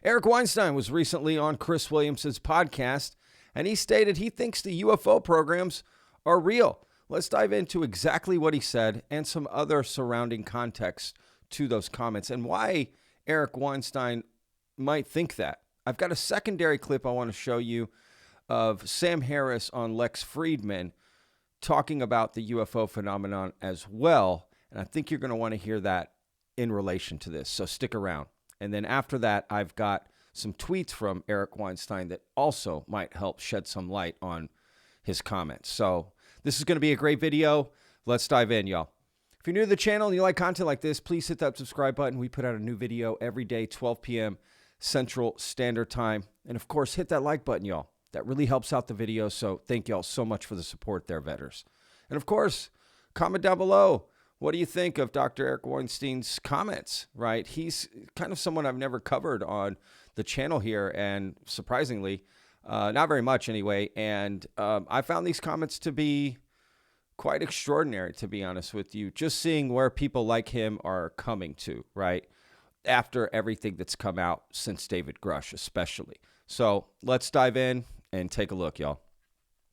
Eric Weinstein was recently on Chris Williamson's podcast, and he stated he thinks the UFO programs are real. Let's dive into exactly what he said and some other surrounding context to those comments and why Eric Weinstein might think that. I've got a secondary clip I want to show you of Sam Harris on Lex Fridman talking about the UFO phenomenon as well. And I think you're going to want to hear that in relation to this. So stick around. And then after that, I've got some tweets from Eric Weinstein that also might help shed some light on his comments. So this is going to be a great video. Let's dive in, y'all. If you're new to the channel and you like content like this, please hit that subscribe button. We put out a new video every day, 12 p.m. Central Standard Time. And of course, hit that like button, y'all. That really helps out the video. So thank y'all so much for the support there, vetters. And of course, comment down below. What do you think of Dr. Eric Weinstein's comments, right? He's kind of someone I've never covered on the channel here. And surprisingly, not very much anyway. And I found these comments to be quite extraordinary, to be honest with you. Just seeing where people like him are coming to, right? After everything that's come out since David Grush, especially. So let's dive in and take a look, y'all.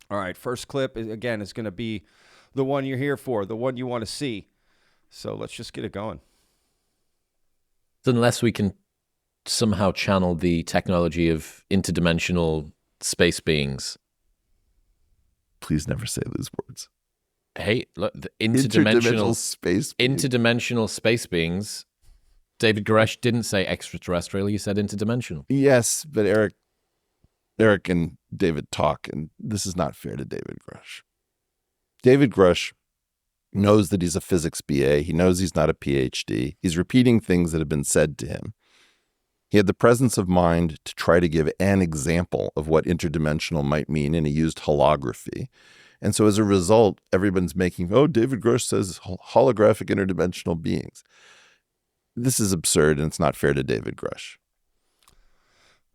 All right, first clip, again, is going to be the one you're here for, the one you want to see. So let's just get it going. Unless we can somehow channel the technology of interdimensional space beings. Please never say those words. Hey, look, the Interdimensional space beings. Interdimensional space beings. David Grush didn't say extraterrestrial, he said interdimensional. Yes, but Eric and David talk, and this is not fair to David Grush. David Grush knows that he's a physics BA. He knows he's not a PhD. He's repeating things that have been said to him. He had the presence of mind to try to give an example of what interdimensional might mean, and he used holography. And so as a result, everyone's making, oh, David Grush says holographic interdimensional beings. This is absurd, and it's not fair to David Grush.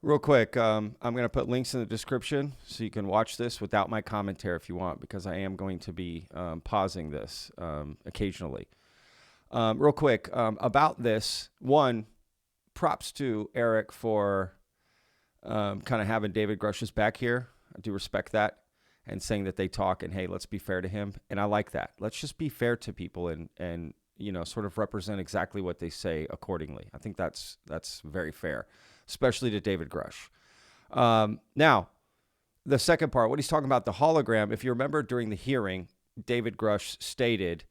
Real quick, I'm going to put links in the description so you can watch this without my commentary if you want, because I am going to be pausing this occasionally. Real quick, about this, one, props to Eric for kind of having David Grush's back here. I do respect that, and saying that they talk and, hey, let's be fair to him. And I like that. Let's just be fair to people and you know, sort of represent exactly what they say accordingly. I think that's very fair, especially to David Grush. Now, the second part, what he's talking about, the hologram, if you remember during the hearing, David Grush stated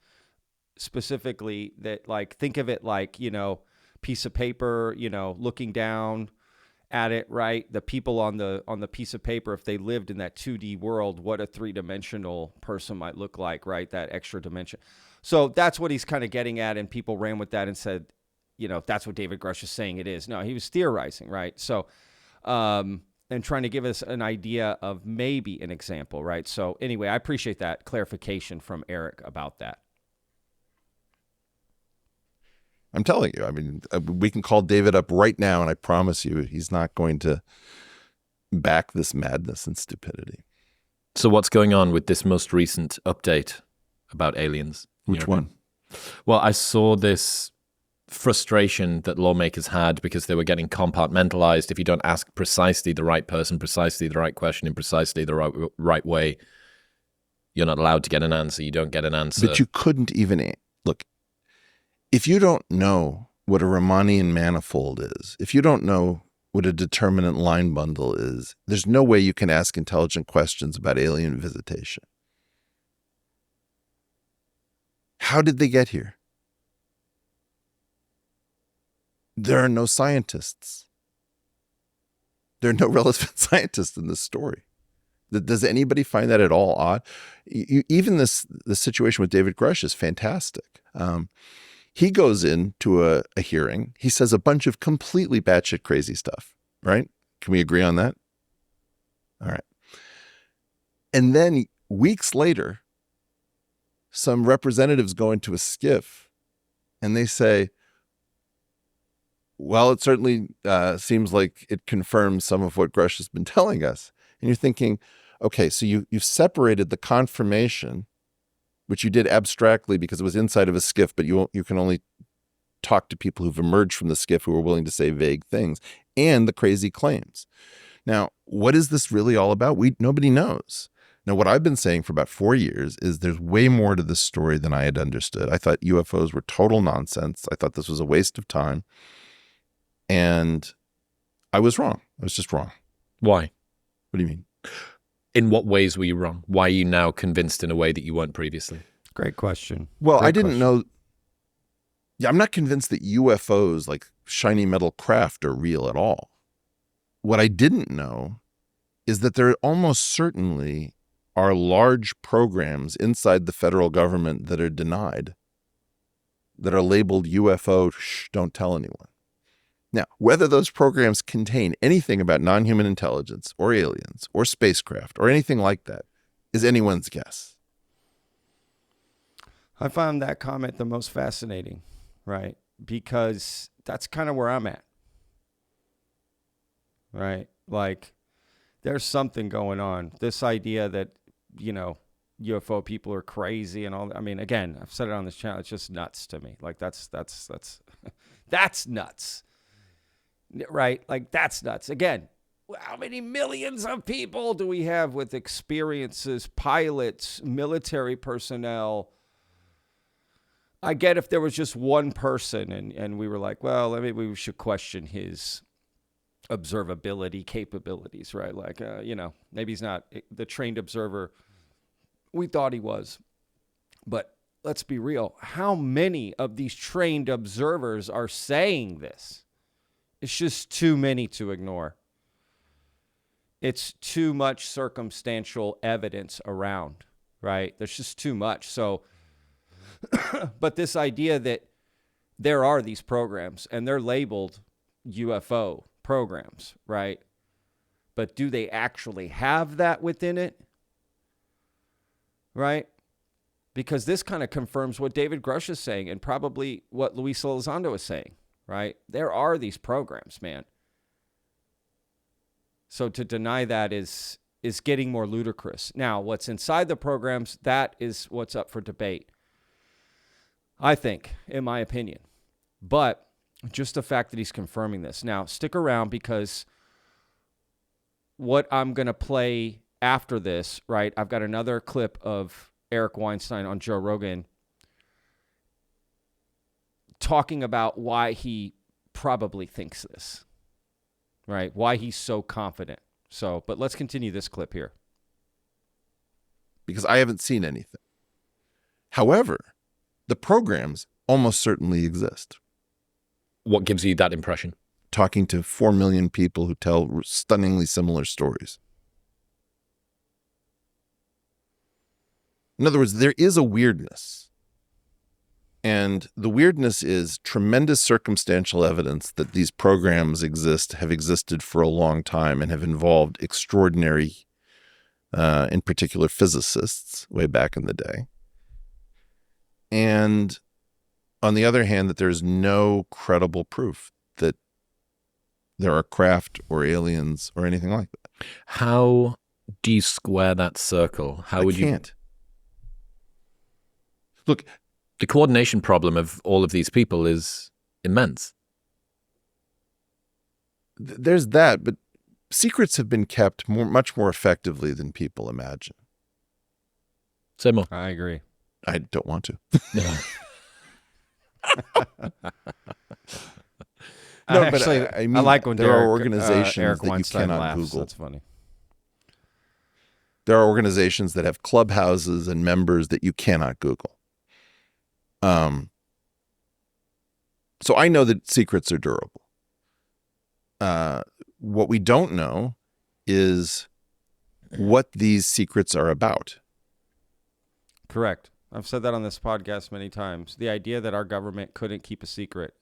specifically that, like, think of it like, you know, piece of paper, you know, looking down at it, right? The people on the piece of paper, if they lived in that 2D world, what a three-dimensional person might look like, right? That extra dimension. So that's what he's kind of getting at, and people ran with that and said, you know, that's what David Grush is saying it is. No, he was theorizing, right? So, and trying to give us an idea of maybe an example, right? So anyway, I appreciate that clarification from Eric about that. I'm telling you, I mean, we can call David up right now, and I promise you he's not going to back this madness and stupidity. So what's going on with this most recent update about aliens? Which one? Well, I saw this frustration that lawmakers had because they were getting compartmentalized. If you don't ask precisely the right person, precisely the right question in precisely the right way, you're not allowed to get an answer. You don't get an answer. But you couldn't even look. If you don't know what a Riemannian manifold is, if you don't know what a determinant line bundle is, there's no way you can ask intelligent questions about alien visitation. How did they get here? There are no scientists. There are no relevant scientists in this story. Does anybody find that at all odd? Even the situation with David Grush is fantastic. He goes into a hearing. He says a bunch of completely batshit crazy stuff, right? Can we agree on that? All right. And then weeks later, some representatives go into a skiff and they say, well, it certainly seems like it confirms some of what Grush has been telling us. And you're thinking, okay, so you've separated the confirmation, which you did abstractly because it was inside of a skiff, but you can only talked to people who've emerged from the skiff who are willing to say vague things, and the crazy claims. Now, what is this really all about? Nobody knows. Now, what I've been saying for about 4 years is there's way more to this story than I had understood. I thought UFOs were total nonsense. I thought this was a waste of time. And I was wrong. I was just wrong. Why? What do you mean? In what ways were you wrong? Why are you now convinced in a way that you weren't previously? Great question. Well, Great I didn't question. know. Yeah, I'm not convinced that UFOs, like shiny metal craft, are real at all. What I didn't know is that there almost certainly are large programs inside the federal government that are denied, that are labeled UFO-Shhh Don't Tell Anyone. Now, whether those programs contain anything about non-human intelligence or aliens or spacecraft or anything like that is anyone's guess. I found that comment the most fascinating, right? Because that's kind of where I'm at, right? Like, there's something going on. This idea that, UFO people are crazy and all. I mean, again, I've said it on this channel. It's just nuts to me. Like, that's that's nuts, right? Like, that's nuts. Again, how many millions of people do we have with experiences, pilots, military personnel? I get if there was just one person and we were like, well, maybe we should question his observability capabilities, right? Like, maybe he's not the trained observer we thought he was. But let's be real. How many of these trained observers are saying this? It's just too many to ignore. It's too much circumstantial evidence around, right? There's just too much. So, but this idea that there are these programs and they're labeled UFO programs, right? But do they actually have that within it? Right? Because this kind of confirms what David Grush is saying and probably what Luis Elizondo is saying, right? There are these programs, man. So to deny that is getting more ludicrous. Now, what's inside the programs, that is what's up for debate, I think, in my opinion. But just the fact that he's confirming this. Now, stick around because what I'm going to play after this, right, I've got another clip of Eric Weinstein on Joe Rogan talking about why he probably thinks this, right? Why he's so confident. So, but let's continue this clip here. Because I haven't seen anything. However, the programs almost certainly exist. What gives you that impression? Talking to 4 million people who tell stunningly similar stories. In other words, there is a weirdness. And the weirdness is tremendous circumstantial evidence that these programs have existed for a long time, and have involved extraordinary, in particular, physicists way back in the day. And on the other hand, that there's no credible proof that there are craft or aliens or anything like that. How do you square that circle? How would you? I can't. Look, the coordination problem of all of these people is immense. There's that, but secrets have been kept much more effectively than people imagine. Say more. I agree. I don't want to. No, but I mean, I like when there Derek, are organizations Eric that Weinstein you cannot laughs. Google. That's funny. There are organizations that have clubhouses and members that you cannot Google. So I know that secrets are durable. What we don't know is what these secrets are about. Correct. I've said that on this podcast many times. The idea that our government couldn't keep a secret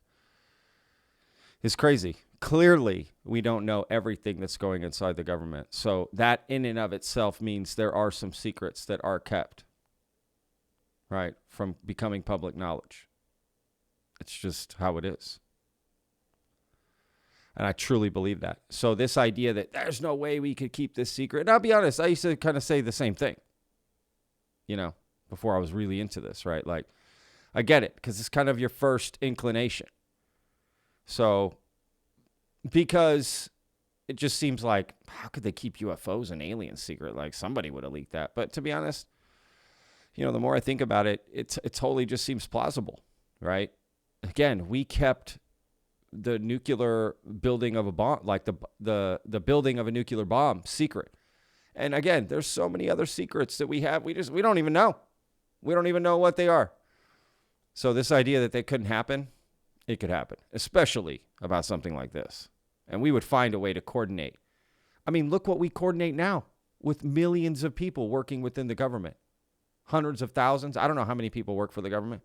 is crazy. Clearly, we don't know everything that's going inside the government. So that in and of itself means there are some secrets that are kept, right, from becoming public knowledge. It's just how it is. And I truly believe that. So this idea that there's no way we could keep this secret. And I'll be honest, I used to kind of say the same thing, before I was really into this, right? Like, I get it, because it's kind of your first inclination. So, because it just seems like, how could they keep UFOs and aliens secret? Like, somebody would have leaked that. But to be honest, the more I think about it, it totally just seems plausible, right? Again, we kept the nuclear building of a bomb, like the building of a nuclear bomb, secret. And again, there's so many other secrets that we have. We don't even know. We don't even know what they are. So this idea that they couldn't happen, it could happen, especially about something like this. And we would find a way to coordinate. I mean, look what we coordinate now with millions of people working within the government. Hundreds of thousands. I don't know how many people work for the government.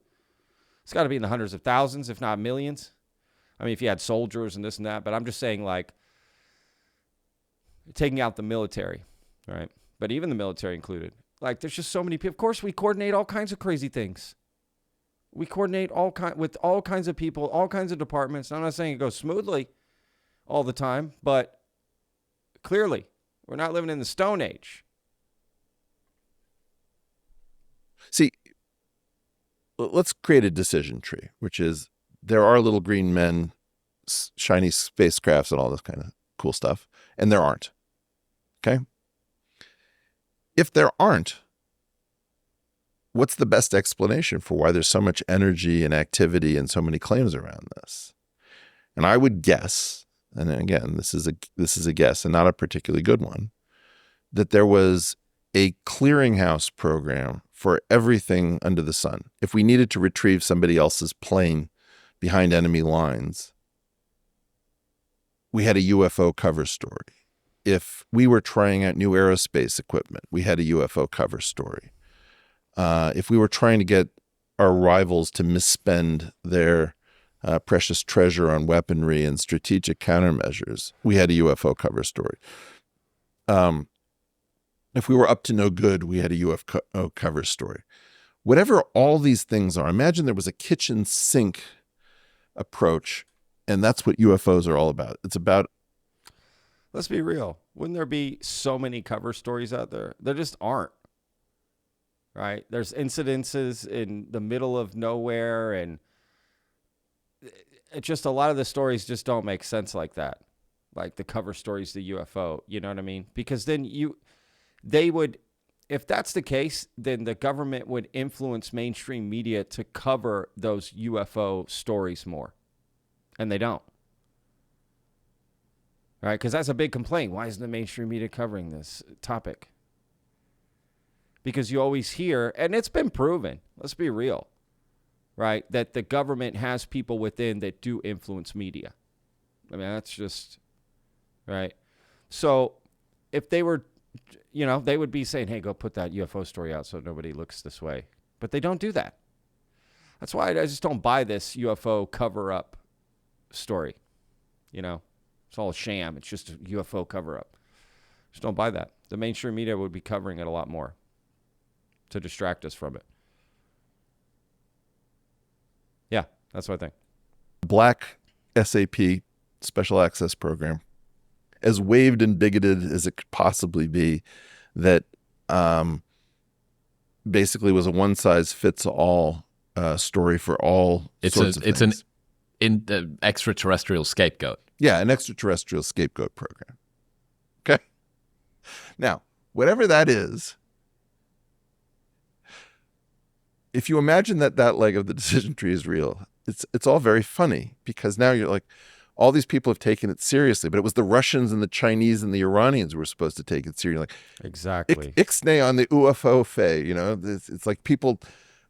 It's got to be in the hundreds of thousands, if not millions. I mean, if you had soldiers and this and that. But I'm just saying, like, taking out the military, right? But even the military included. Like, there's just so many people. Of course, we coordinate all kinds of crazy things. We coordinate with all kinds of people, all kinds of departments. I'm not saying it goes smoothly all the time, but clearly, we're not living in the Stone Age. See, let's create a decision tree, which is there are little green men, shiny spacecrafts, and all this kind of cool stuff, and there aren't. Okay? If there aren't, what's the best explanation for why there's so much energy and activity and so many claims around this? And I would guess, and again, this is a guess and not a particularly good one, that there was a clearinghouse program for everything under the sun. If we needed to retrieve somebody else's plane behind enemy lines, we had a UFO cover story. If we were trying out new aerospace equipment, we had a UFO cover story. If we were trying to get our rivals to misspend their precious treasure on weaponry and strategic countermeasures, we had a UFO cover story. If we were up to no good, we had a UFO cover story. Whatever all these things are, imagine there was a kitchen sink approach, and that's what UFOs are all about. It's about... Let's be real. Wouldn't there be so many cover stories out there? There just aren't. Right? There's incidences in the middle of nowhere, and it just, a lot of the stories just don't make sense like that. Like the cover stories, the UFO, you know what I mean? Because then they would, if that's the case, then the government would influence mainstream media to cover those UFO stories more. And they don't. Right? Because that's a big complaint. Why isn't the mainstream media covering this topic? Because you always hear, and it's been proven, let's be real, right, that the government has people within that do influence media. I mean, that's just, right? So if they were, they would be saying, hey, go put that UFO story out so nobody looks this way. But they don't do that. That's why I just don't buy this UFO cover-up story. It's all a sham. It's just a UFO cover-up. Just don't buy that. The mainstream media would be covering it a lot more to distract us from it. Yeah, that's what I think. Black SAP, Special Access Program, as waved and bigoted as it could possibly be, that basically was a one-size-fits-all story for all sorts of things. It's an extraterrestrial scapegoat. Yeah, an extraterrestrial scapegoat program. Okay? Now, whatever that is, if you imagine that leg of the decision tree is real, it's all very funny, because now you're like, all these people have taken it seriously, but it was the Russians and the Chinese and the Iranians who were supposed to take it seriously. Like, exactly. Ixnay on the UFO fay, it's like people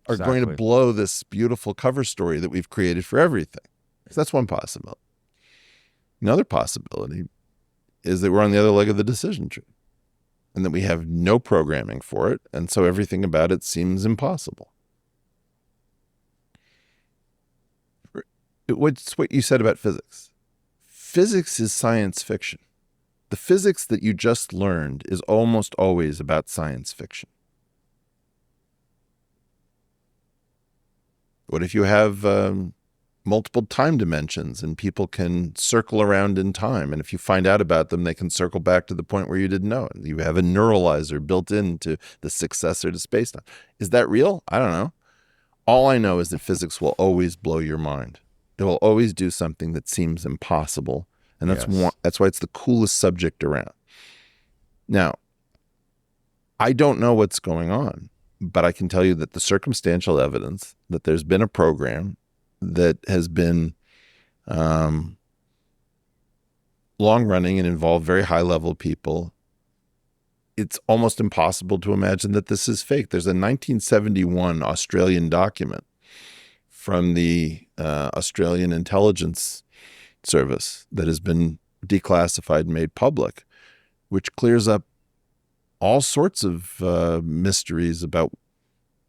are going to blow this beautiful cover story that we've created for everything. So that's one possibility. Another possibility is that we're on the other leg of the decision tree, and that we have no programming for it, and so everything about it seems impossible. What's what you said about physics? Physics is science fiction. The physics that you just learned is almost always about science fiction. What if you have multiple time dimensions and people can circle around in time, and if you find out about them, they can circle back to the point where you didn't know it? You have a neuralizer built into the successor to space-time. Is that real? I don't know. All I know is that physics will always blow your mind. It will always do something that seems impossible. And that's why it's the coolest subject around. Now, I don't know what's going on, but I can tell you that the circumstantial evidence that there's been a program that has been long-running and involved very high-level people, it's almost impossible to imagine that this is fake. There's a 1971 Australian document from the Australian Intelligence Service that has been declassified and made public, which clears up all sorts of mysteries about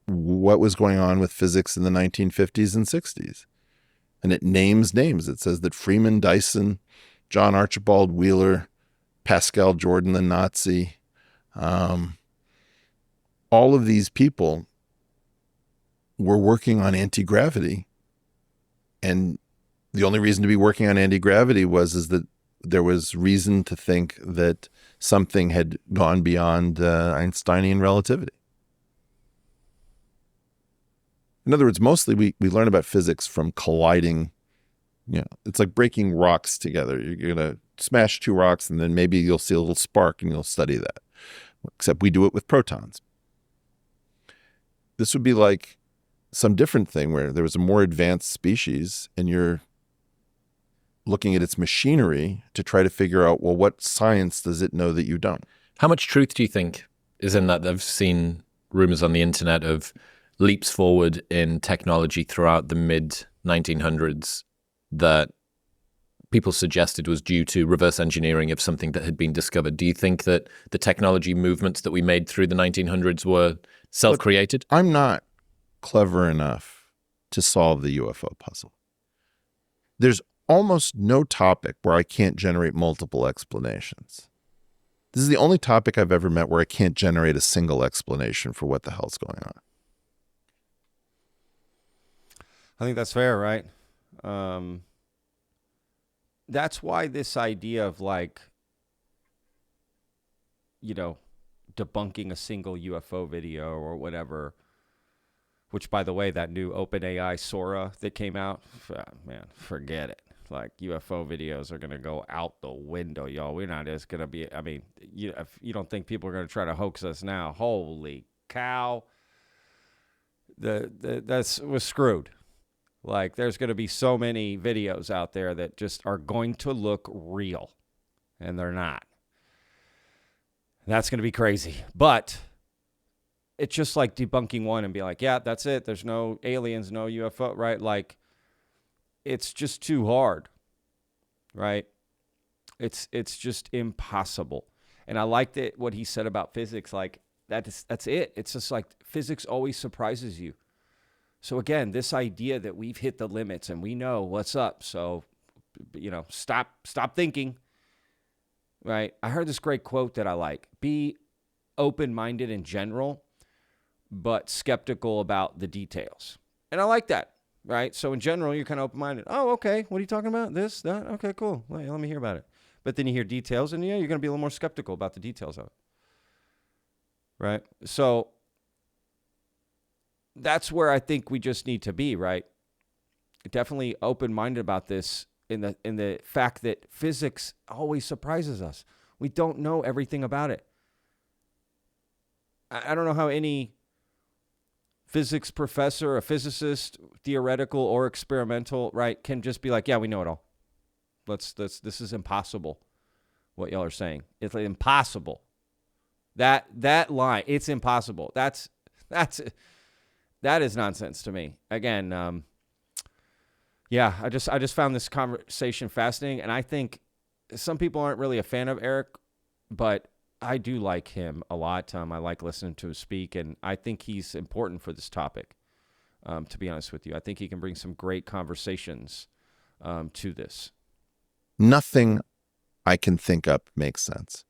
what was going on with physics in the 1950s and 60s. And it names names. It says that Freeman Dyson, John Archibald Wheeler, Pascal Jordan the Nazi, all of these people were working on anti-gravity. And the only reason to be working on anti-gravity is that there was reason to think that something had gone beyond Einsteinian relativity. In other words, mostly we learn about physics from colliding. It's like breaking rocks together. You're going to smash two rocks and then maybe you'll see a little spark and you'll study that. Except we do it with protons. This would be like some different thing where there was a more advanced species and you're looking at its machinery to try to figure out, well, what science does it know that you don't? How much truth do you think is in that? I've seen rumors on the internet of leaps forward in technology throughout the mid-1900s that people suggested was due to reverse engineering of something that had been discovered. Do you think that the technology movements that we made through the 1900s were self-created? Look, I'm not clever enough to solve the UFO puzzle. There's almost no topic where I can't generate multiple explanations. This is the only topic I've ever met where I can't generate a single explanation for what the hell's going on. I think that's fair, right? That's why this idea of debunking a single UFO video or whatever, which, by the way, that new OpenAI Sora that came out, man, forget it. Like, UFO videos are going to go out the window, y'all. We're not just going to be, if you don't think people are going to try to hoax us now, holy cow, we're screwed. Like, there's going to be so many videos out there that just are going to look real, and they're not. That's going to be crazy. But it's just like debunking one and be like, yeah, that's it. There's no aliens, no UFO, right? Like, it's just too hard, right? It's just impossible. And I liked it, what he said about physics. Like, that's it. It's just like physics always surprises you. So again, this idea that we've hit the limits and we know what's up. So, stop thinking, right? I heard this great quote that I like. Be open-minded in general, but skeptical about the details. And I like that, right? So in general, you're kind of open-minded. Oh, okay. What are you talking about? This, that? Okay, cool. Let me hear about it. But then you hear details and you're going to be a little more skeptical about the details of it, right? So that's where I think we just need to be, right? Definitely open-minded about this in the fact that physics always surprises us. We don't know everything about it. I don't know how any physics professor, a physicist, theoretical or experimental, right, can just be like, yeah, we know it all. This is impossible, what y'all are saying. It's impossible. That line, it's impossible. That is nonsense to me. Again, I just found this conversation fascinating, and I think some people aren't really a fan of Eric, but I do like him a lot. I like listening to him speak, and I think he's important for this topic, to be honest with you. I think he can bring some great conversations to this. Nothing I can think up makes sense.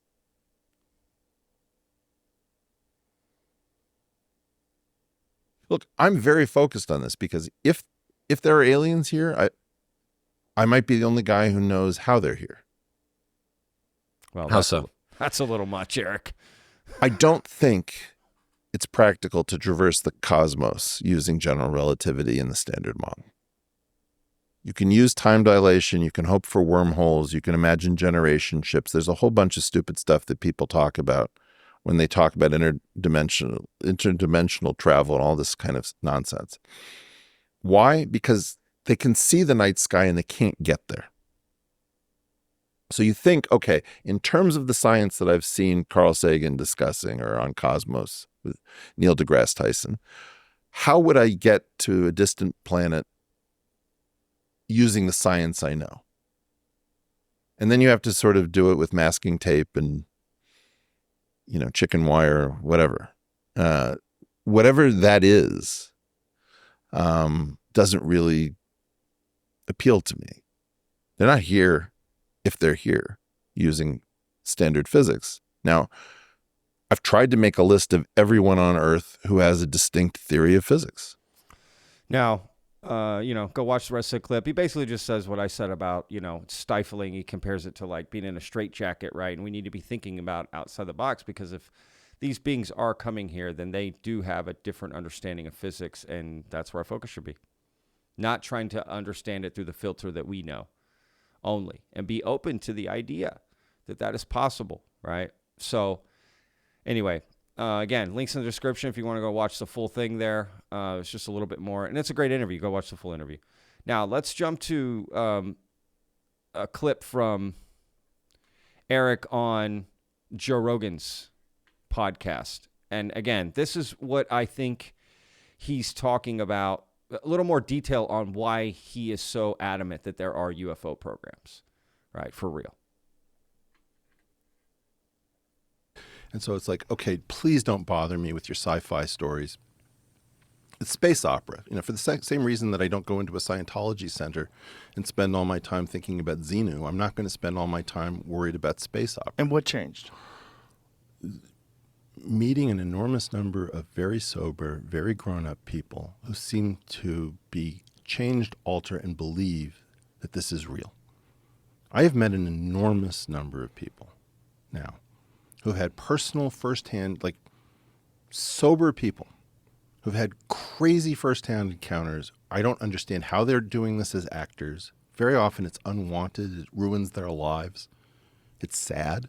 Look, I'm very focused on this because if there are aliens here, I might be the only guy who knows how they're here. Well, how so? That's a little much, Eric. I don't think it's practical to traverse the cosmos using general relativity in the Standard Model. You can use time dilation, you can hope for wormholes, you can imagine generation ships. There's a whole bunch of stupid stuff that people talk about when they talk about interdimensional travel and all this kind of nonsense. Why? Because they can see the night sky and they can't get there. So you think, okay, in terms of the science that I've seen Carl Sagan discussing or on Cosmos with Neil deGrasse Tyson, how would I get to a distant planet using the science I know? And then you have to sort of do it with masking tape and, chicken wire, whatever. Whatever that is, doesn't really appeal to me. They're not here if they're here using standard physics. Now, I've tried to make a list of everyone on Earth who has a distinct theory of physics. Now, go watch the rest of the clip. He basically just says what I said about, stifling. He compares it to like being in a straitjacket, right? And we need to be thinking about outside the box, because if these beings are coming here, then they do have a different understanding of physics, and that's where our focus should be. Not trying to understand it through the filter that we know only, and be open to the idea that is possible, right? So anyway, again, links in the description if you want to go watch the full thing there. It's just a little bit more, and it's a great interview. Go watch the full interview. Now, let's jump to a clip from Eric on Joe Rogan's podcast. And again, this is what I think he's talking about, a little more detail on why he is so adamant that there are UFO programs, right? For real. And so it's like, okay, please don't bother me with your sci-fi stories. It's space opera. For the same reason that I don't go into a Scientology center and spend all my time thinking about Xenu, I'm not going to spend all my time worried about space opera. And what changed? Meeting an enormous number of very sober, very grown-up people who seem to be changed, alter, and believe that this is real. I have met an enormous number of people now who've had personal firsthand, like sober people who've had crazy firsthand encounters. I don't understand how they're doing this as actors. Very often it's unwanted. It ruins their lives. It's sad.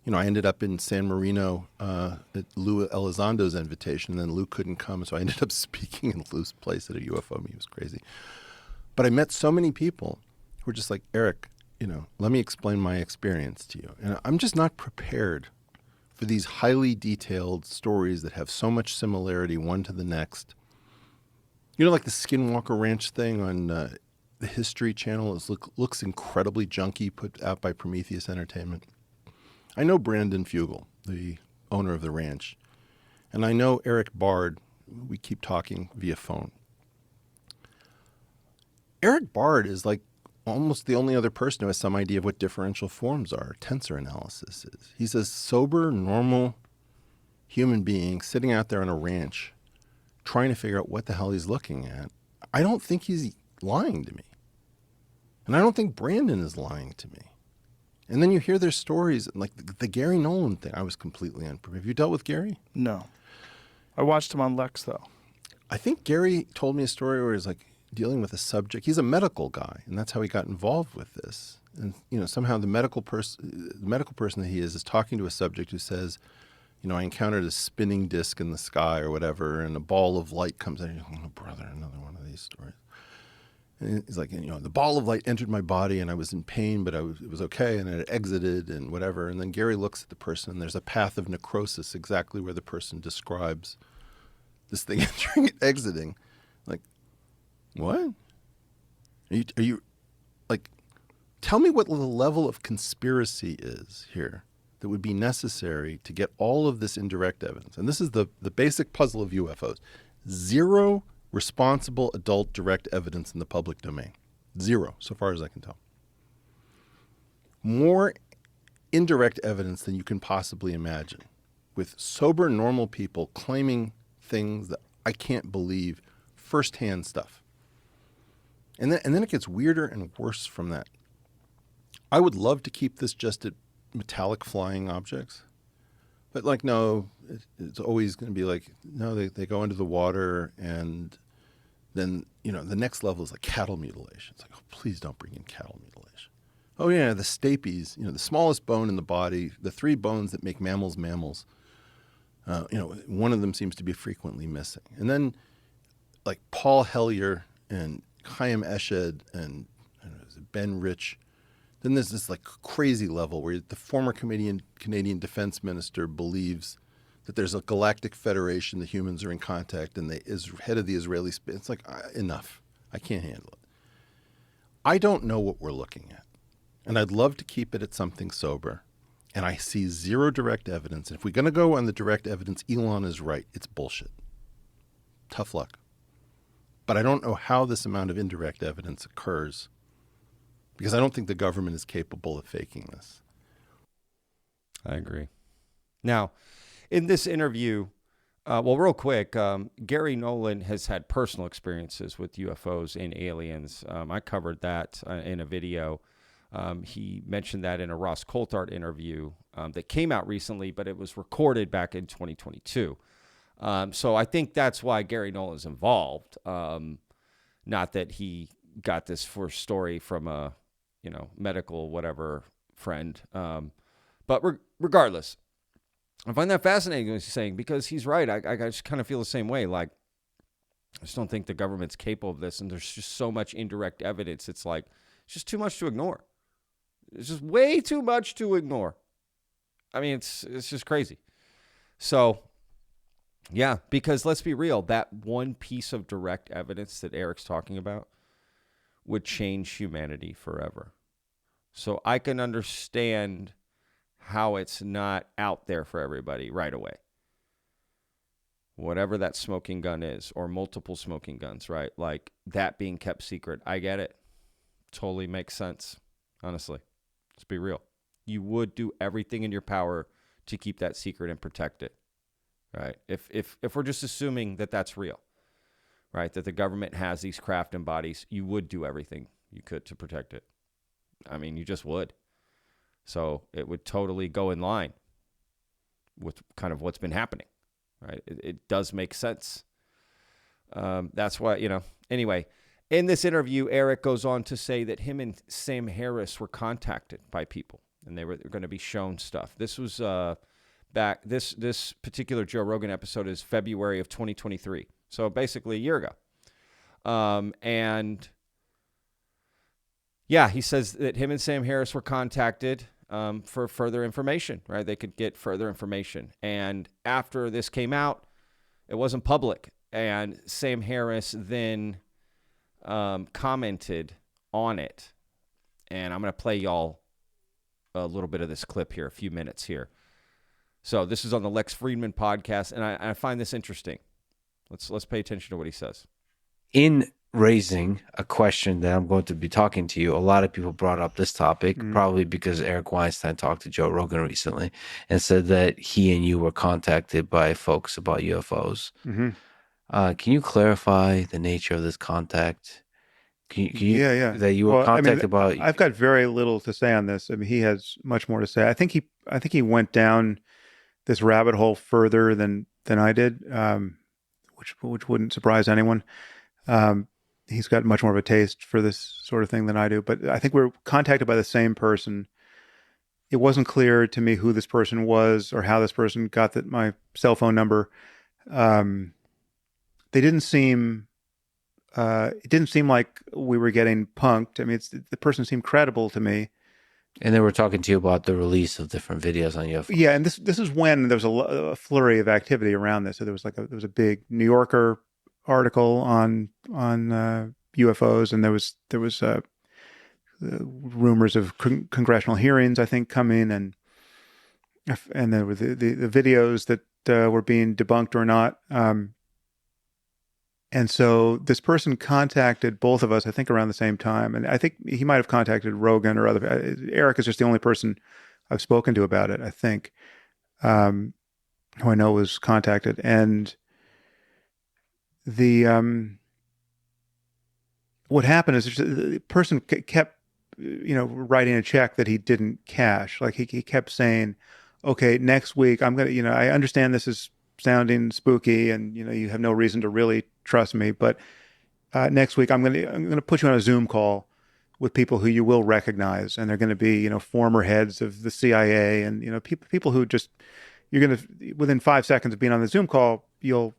I ended up in San Marino at Lou Elizondo's invitation, and then Lou couldn't come, so I ended up speaking in Lou's place at a UFO meet. It was crazy. But I met so many people who were just like, Eric, let me explain my experience to you. And I'm just not prepared for these highly detailed stories that have so much similarity one to the next. Like the Skinwalker Ranch thing on the History Channel looks incredibly junky, put out by Prometheus Entertainment. I know Brandon Fugel, the owner of the ranch, and I know Eric Bard. We keep talking via phone. Eric Bard is like almost the only other person who has some idea of what differential forms are, tensor analysis is. He's a sober, normal human being sitting out there on a ranch trying to figure out what the hell he's looking at. I don't think he's lying to me. And I don't think Brandon is lying to me. And then you hear their stories, like the Gary Nolan thing. I was completely unprepared. Have you dealt with Gary? No. I watched him on Lex, though. I think Gary told me a story where he's like dealing with a subject. He's a medical guy, and that's how he got involved with this. And somehow the medical person that he is talking to a subject who says, I encountered a spinning disc in the sky or whatever, and a ball of light comes in. Oh, brother, another one of these stories. And he's like, the ball of light entered my body and I was in pain, but it was okay, and it exited and whatever. And then Gary looks at the person and there's a path of necrosis exactly where the person describes this thing entering and exiting. Like, what? Are you like, tell me what the level of conspiracy is here that would be necessary to get all of this indirect evidence. And this is the basic puzzle of UFOs. Zero responsible adult direct evidence in the public domain. Zero, so far as I can tell. More indirect evidence than you can possibly imagine, with sober, normal people claiming things that I can't believe, firsthand stuff. And then it gets weirder and worse from that. I would love to keep this just at metallic flying objects, But like, no, it's always going to be like, no, they go into the water, and then, the next level is like cattle mutilation. It's like, oh, please don't bring in cattle mutilation. Oh yeah, the stapes, the smallest bone in the body, the 3 bones that make mammals mammals. One of them seems to be frequently missing. And then like Paul Hellyer and Chaim Eshed and Ben Rich. Then there's this like crazy level where the former Canadian defense minister believes that there's a galactic federation, the humans are in contact, and the head of the Israeli space. It's like, enough. I can't handle it. I don't know what we're looking at. And I'd love to keep it at something sober. And I see 0 direct evidence. And if we're going to go on the direct evidence, Elon is right. It's bullshit. Tough luck. But I don't know how this amount of indirect evidence occurs, because I don't think the government is capable of faking this. I agree. Now, in this interview, real quick, Gary Nolan has had personal experiences with UFOs and aliens. I covered that in a video. He mentioned that in a Ross Coulthart interview that came out recently, but it was recorded back in 2022. So I think that's why Gary Nolan's involved. Not that he got this first story from a, medical whatever friend. But regardless, I find that fascinating what he's saying, because he's right. I just kind of feel the same way. Like, I just don't think the government's capable of this, and there's just so much indirect evidence. It's like, it's just too much to ignore. It's just way too much to ignore. I mean, it's just crazy. So, yeah, because let's be real, that one piece of direct evidence that Eric's talking about would change humanity forever. So I can understand how it's not out there for everybody right away. Whatever that smoking gun is, or multiple smoking guns, right? Like that being kept secret. I get it. Totally makes sense. Honestly, let's be real. You would do everything in your power to keep that secret and protect it, right? If we're just assuming that that's real, right? That the government has these craft and bodies, you would do everything you could to protect it. I mean, you just would. So it would totally go in line with kind of what's been happening, right? It does make sense. That's why, anyway, in this interview, Eric goes on to say that him and Sam Harris were contacted by people, and they were going to be shown stuff. This was back, this particular Joe Rogan episode is February of 2023. So basically a year ago. And yeah, he says that him and Sam Harris were contacted for further information, right? They could get further information. And after this came out, it wasn't public. And Sam Harris then commented on it. And I'm going to play y'all a little bit of this clip here, a few minutes here. So this is on the Lex Friedman podcast, and I find this interesting. Let's pay attention to what he says. In raising a question that I'm going to be talking to you, a lot of people brought up this topic, probably because Eric Weinstein talked to Joe Rogan recently and said that he and you were contacted by folks about UFOs. Can you clarify the nature of this contact? Can you, Yeah. That you were contacted about. I've got very little to say on this. I mean, he has much more to say. I think he went down this rabbit hole further than I did, which wouldn't surprise anyone. He's got much more of a taste for this sort of thing than I do. But I think we're contacted by the same person. It wasn't clear to me who this person was or how this person got my cell phone number. They didn't seem. It didn't seem like we were getting punked. I mean, the person seemed credible to me. And they were talking to you about the release of different videos on UFOs. Yeah, and this is when there was a flurry of activity around this. So there was a big New Yorker article on UFOs, and there was rumors of congressional hearings, I think, coming, and there were the videos that were being debunked or not. And so this person contacted both of us, I think, around the same time. And I think he might have contacted Rogan or other. Eric is just the only person I've spoken to about it, I think, who I know was contacted. And what happened is the person kept, writing a check that he didn't cash. Like he kept saying, okay, next week I'm going to, I understand this is sounding spooky and, you have no reason to really trust me, but next week I'm going to put you on a Zoom call with people who you will recognize. And they're going to be, former heads of the CIA and, people who just, you're going to, within 5 seconds of being on the Zoom call, you'll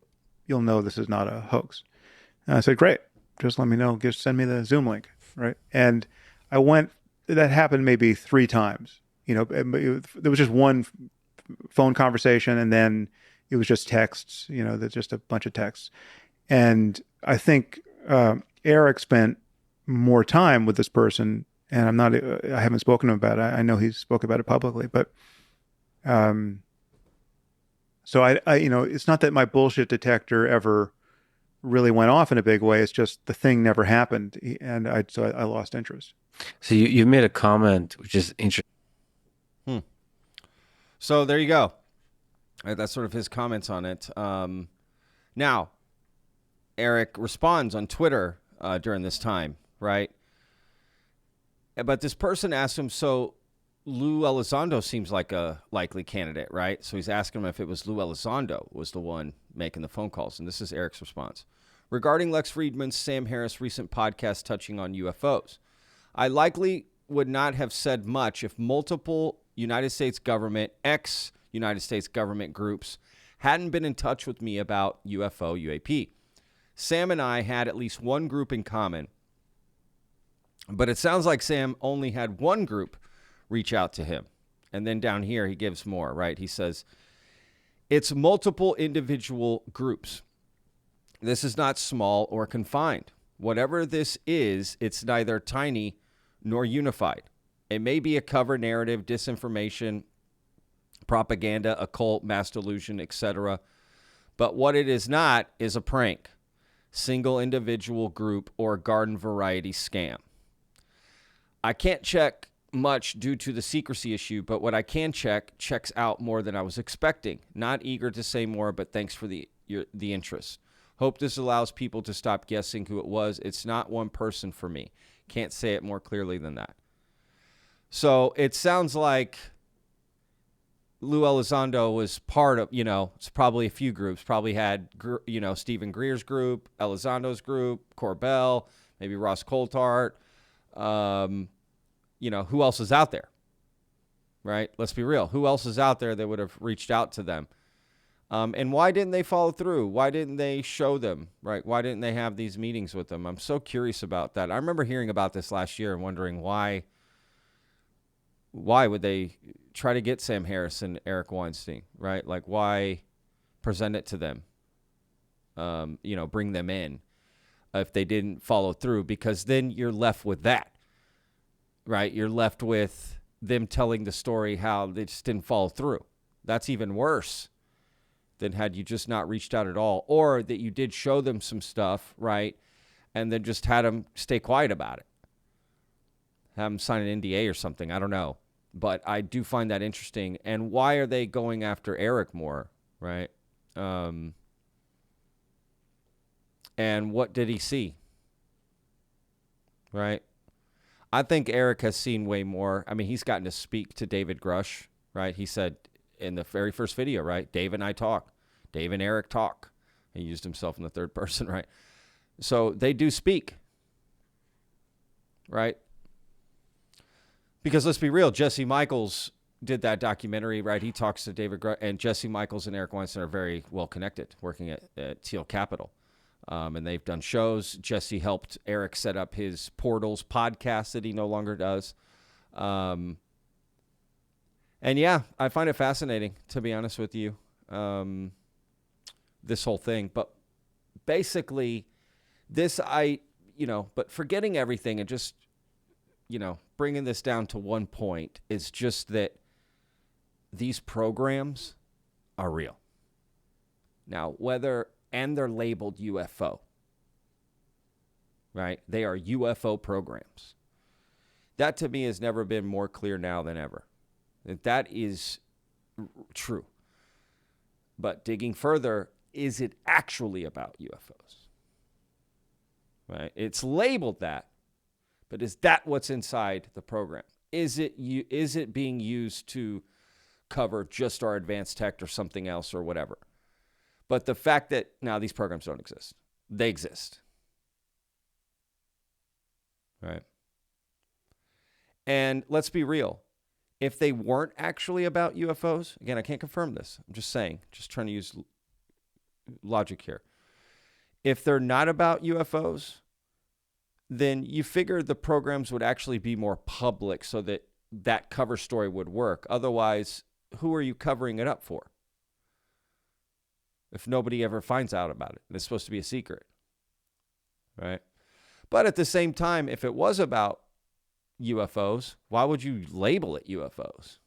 know this is not a hoax. And I said, great, just let me know. Just send me the Zoom link. Right. And that happened maybe 3 times. There was just one phone conversation and then it was just texts, just a bunch of texts. And I think Eric spent more time with this person, and I haven't spoken to him about it. I know he spoke about it publicly, but so I it's not that my bullshit detector ever really went off in a big way. It's just the thing never happened, and I lost interest. So you made a comment which is interesting. So there you go. That's sort of his comments on it. Now, Eric responds on Twitter during this time, right? But this person asked him, so Lou Elizondo seems like a likely candidate, right? So he's asking him if it was Lou Elizondo was the one making the phone calls. And this is Eric's response. Regarding Lex Friedman's Sam Harris recent podcast touching on UFOs, I likely would not have said much if multiple United States government, ex-United States government groups hadn't been in touch with me about UFO UAP. Sam and I had at least one group in common, but it sounds like Sam only had one group reach out to him. And then down here, he gives more, right? He says, it's multiple individual groups. This is not small or confined. Whatever this is, it's neither tiny nor unified. It may be a cover narrative, disinformation, propaganda, occult, mass delusion, etc. But what it is not is a prank, single individual group, or garden variety scam. I can't check much due to the secrecy issue, but what I can check checks out more than I was expecting. Not eager to say more, but thanks for the interest. Hope this allows people to stop guessing who it was. It's not one person for me. Can't say it more clearly than that. So it sounds like Lou Elizondo was part of, it's probably a few groups. Probably had, Stephen Greer's group, Elizondo's group, Corbell, maybe Ross Coulthart. Who else is out there, right? Let's be real. Who else is out there that would have reached out to them? And why didn't they follow through? Why didn't they show them, right? Why didn't they have these meetings with them? I'm so curious about that. I remember hearing about this last year and wondering why would they try to get Sam Harris and Eric Weinstein, right? Like, why present it to them? Bring them in if they didn't follow through, because then you're left with that, right? You're left with them telling the story how they just didn't follow through. That's even worse than had you just not reached out at all, or that you did show them some stuff, right? And then just had them stay quiet about it. Have them sign an NDA or something. I don't know. But I do find that interesting. And why are they going after Eric more, right? And what did he see? Right? I think Eric has seen way more. I mean, he's gotten to speak to David Grush, right? He said in the very first video, right? Dave and I talk. Dave and Eric talk. He used himself in the third person, right? So they do speak, right? Because let's be real, Jesse Michaels did that documentary, right? He talks to David Grush, and Jesse Michaels and Eric Weinstein are very well connected, working at Teal Capital. And they've done shows. Jesse helped Eric set up his Portals podcast that he no longer does. And yeah, I find it fascinating, to be honest with you, this whole thing. But basically, but forgetting everything and just, bringing this down to one point is just that these programs are real. Now, and they're labeled UFO, right? They are UFO programs. That to me has never been more clear now than ever. That is true. But digging further, is it actually about UFOs? Right? It's labeled that, but is that what's inside the program? Is it being used to cover just our advanced tech or something else or whatever. But the fact that now these programs don't exist, they exist. Right? And let's be real. If they weren't actually about UFOs, again, I can't confirm this. I'm just saying, just trying to use logic here. If they're not about UFOs, then you figure the programs would actually be more public so that that cover story would work. Otherwise, who are you covering it up for? If nobody ever finds out about it, it's supposed to be a secret, right? But at the same time, if it was about UFOs, why would you label it UFOs?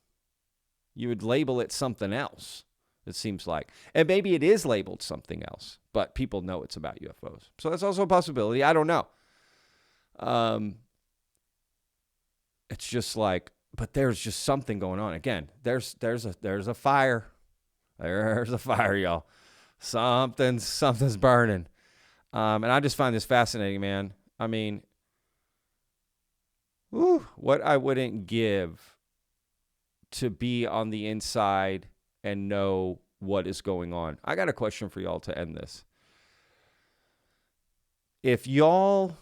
You would label it something else, it seems like. And maybe it is labeled something else, but people know it's about UFOs. So that's also a possibility. I don't know. It's just like, but there's just something going on. Again, there's a fire. There's a fire, y'all. Something's burning. And I just find this fascinating, man. I mean, what I wouldn't give to be on the inside and know what is going on. I got a question for y'all to end this. If y'all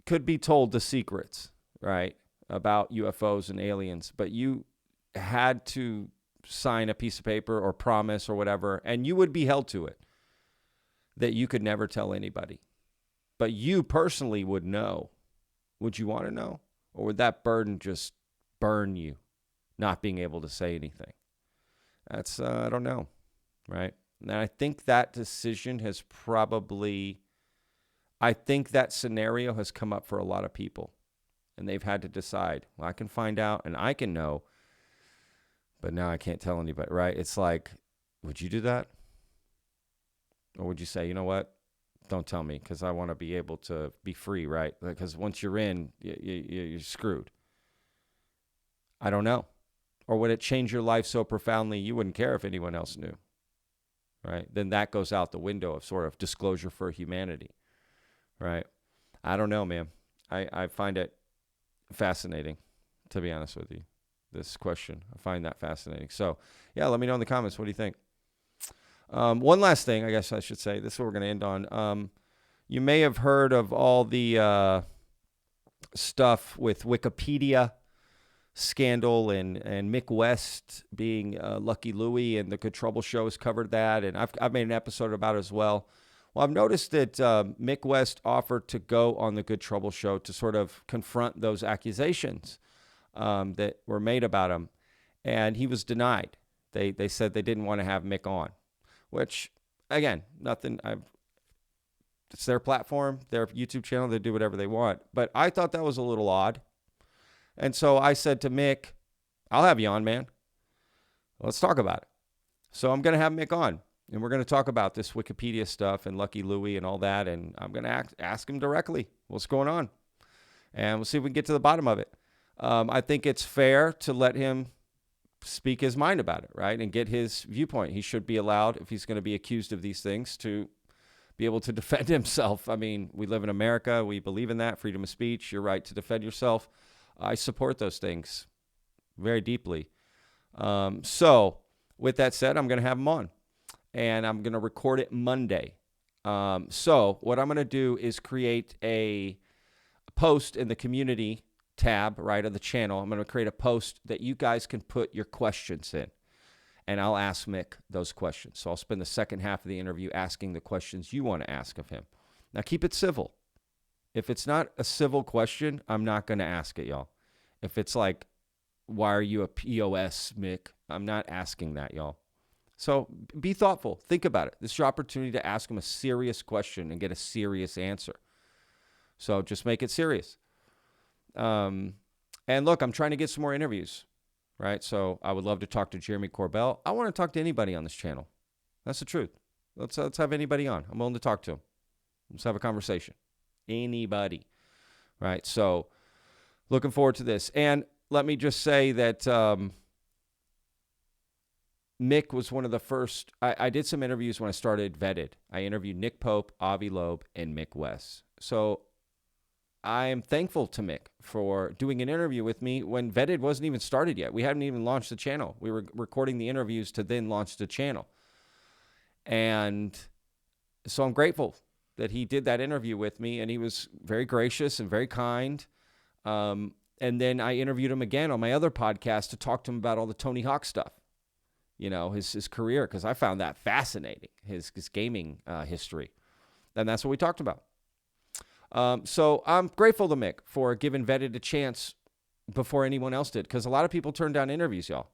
could be told the secrets, right, about UFOs and aliens, but you had to sign a piece of paper or promise or whatever, and you would be held to it, that you could never tell anybody, but you personally would know, would you want to know? Or would that burden just burn you, not being able to say anything? That's, I don't know, right? And I think that decision has I think that scenario has come up for a lot of people, and they've had to decide, well, I can find out and I can know, but now I can't tell anybody, right? It's like, would you do that? Or would you say, you know what? Don't tell me, because I want to be able to be free, right? Because once you're in, you're screwed. I don't know. Or would it change your life so profoundly you wouldn't care if anyone else knew, right? Then that goes out the window of sort of disclosure for humanity, right? I don't know, man. I find it fascinating, to be honest with you, this question. I find that fascinating. So, yeah, let me know in the comments. What do you think? One last thing, I guess I should say. This is what we're going to end on. You may have heard of all the stuff with Wikipedia scandal and Mick West being Lucky Louie, and the Good Trouble show has covered that, and I've made an episode about it as well. Well, I've noticed that Mick West offered to go on the Good Trouble show to sort of confront those accusations that were made about him, and he was denied. They said they didn't want to have Mick on, which, again, nothing. It's their platform, their YouTube channel. They do whatever they want. But I thought that was a little odd. And so I said to Mick, I'll have you on, man. Let's talk about it. So I'm going to have Mick on, and we're going to talk about this Wikipedia stuff and Lucky Louie and all that. And I'm going to ask him directly what's going on. And we'll see if we can get to the bottom of it. I think it's fair to let him speak his mind about it, right? And get his viewpoint. He should be allowed, if he's going to be accused of these things, to be able to defend himself. I mean, we live in America. We believe in that. Freedom of speech, your right to defend yourself. I support those things very deeply. So with that said, I'm going to have him on, and I'm going to record it Monday. So what I'm going to do is create a post in the community tab, right, of the channel. I'm going to create a post that you guys can put your questions in, and I'll ask Mick those questions. So I'll spend the second half of the interview asking the questions you want to ask of him. Now, keep it civil. If it's not a civil question, I'm not going to ask it, y'all. If it's like, why are you a POS, Mick? I'm not asking that, y'all. So be thoughtful. Think about it. This is your opportunity to ask him a serious question and get a serious answer. So just make it serious. And look, I'm trying to get some more interviews, right? So I would love to talk to Jeremy Corbell. I want to talk to anybody on this channel. That's the truth. Let's have anybody on. I'm willing to talk to him. Let's have a conversation. Anybody, right? So looking forward to this. And let me just say that Mick was one of the first. I did some interviews when I started Vetted. I interviewed Nick Pope, Avi Loeb, and Mick West. So I'm thankful to Mick for doing an interview with me when Vetted wasn't even started yet. We hadn't even launched the channel. We were recording the interviews to then launch the channel. And so I'm grateful that he did that interview with me, and he was very gracious and very kind. And then I interviewed him again on my other podcast to talk to him about all the Tony Hawk stuff, you know, his career, because I found that fascinating, his gaming history. And that's what we talked about. So I'm grateful to Mick for giving Vetted a chance before anyone else did, because a lot of people turned down interviews, y'all.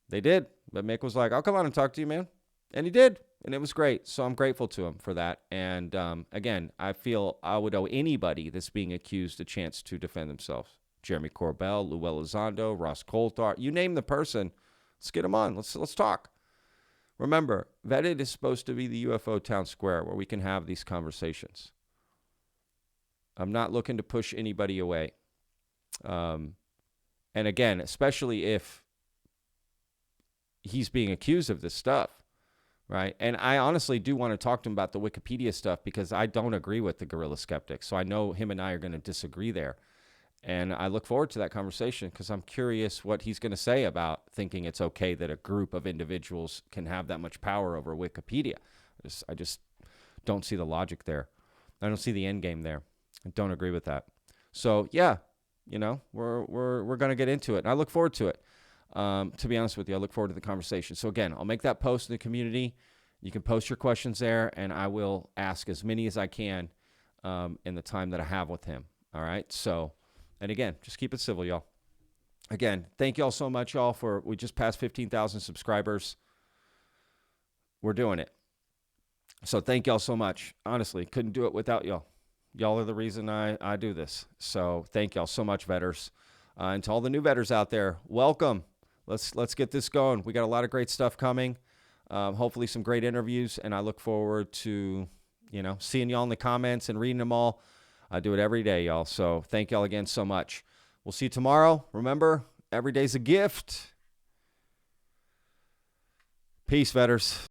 They did, but Mick was like, I'll come on and talk to you, man. And he did, and it was great. So I'm grateful to him for that. And again, I feel I would owe anybody that's being accused a chance to defend themselves. Jeremy Corbell, Lou Elizondo, Ross Coulthard, you name the person, let's get them on. Let's talk. Remember, Vetted is supposed to be the UFO town square where we can have these conversations. I'm not looking to push anybody away. And again, especially if he's being accused of this stuff, right? And I honestly do want to talk to him about the Wikipedia stuff, because I don't agree with the gorilla skeptics. So I know him and I are going to disagree there. And I look forward to that conversation, because I'm curious what he's going to say about thinking it's okay that a group of individuals can have that much power over Wikipedia. I just don't see the logic there. I don't see the end game there. I don't agree with that. So yeah, you know, we're going to get into it, and I look forward to it. To be honest with you, I look forward to the conversation. So again, I'll make that post in the community. You can post your questions there, and I will ask as many as I can in the time that I have with him. All right. So, and again, just keep it civil, y'all. Again, thank y'all so much, y'all, we just passed 15,000 subscribers. We're doing it. So thank y'all so much. Honestly, couldn't do it without y'all. Y'all are the reason I do this. So thank y'all so much, vetters. And to all the new vetters out there, welcome. Let's get this going. We got a lot of great stuff coming. Hopefully some great interviews, and I look forward to, you know, seeing y'all in the comments and reading them all. I do it every day, y'all. So thank y'all again so much. We'll see you tomorrow. Remember, every day's a gift. Peace, vetters.